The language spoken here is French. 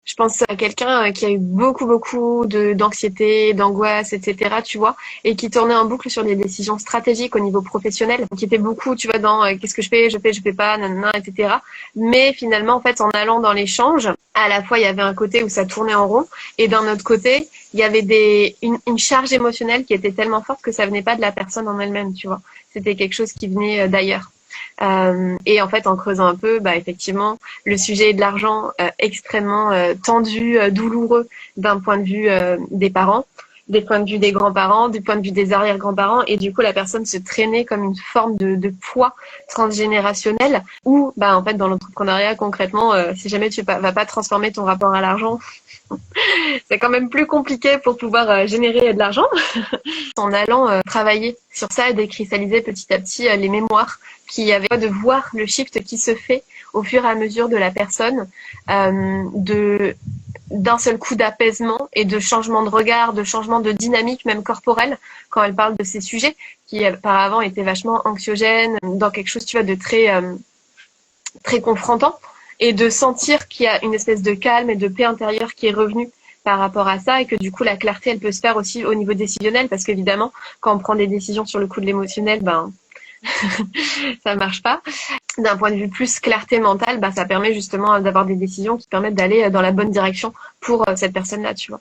Je pense à quelqu'un qui a eu beaucoup d'anxiété, d'angoisse, etc., tu vois, et qui tournait en boucle sur des décisions stratégiques au niveau professionnel, qui était beaucoup, tu vois, dans qu'est-ce que je fais pas, nanana, etc. Mais finalement, en fait, en allant dans l'échange, à la fois, il y avait un côté où ça tournait en rond, et d'un autre côté, il y avait une charge émotionnelle qui était tellement forte que ça venait pas de la personne en elle-même, tu vois. C'était quelque chose qui venait d'ailleurs. Et en fait, en creusant un peu, bah effectivement, le sujet de l'argent extrêmement tendu, douloureux d'un point de vue des parents, des points de vue des grands-parents, du point de vue des arrière-grands-parents, et du coup la personne se traînait comme une forme de poids transgénérationnel. Ou bah en fait dans l'entrepreneuriat concrètement, si jamais tu vas pas transformer ton rapport à l'argent, c'est quand même plus compliqué pour pouvoir générer de l'argent. En allant travailler sur ça et décristalliser petit à petit les mémoires qui avaient de voir le shift qui se fait au fur et à mesure de la personne, de d'un seul coup d'apaisement et de changement de regard, de changement de dynamique même corporelle quand elle parle de ces sujets qui auparavant étaient vachement anxiogènes, dans quelque chose tu vois de très confrontant, et de sentir qu'il y a une espèce de calme et de paix intérieure qui est revenue par rapport à ça, et que du coup la clarté elle peut se faire aussi au niveau décisionnel, parce qu'évidemment quand on prend des décisions sur le coup de l'émotionnel, ben ça marche pas. D'un point de vue plus clarté mentale, bah ça permet justement d'avoir des décisions qui permettent d'aller dans la bonne direction pour cette personne-là, tu vois.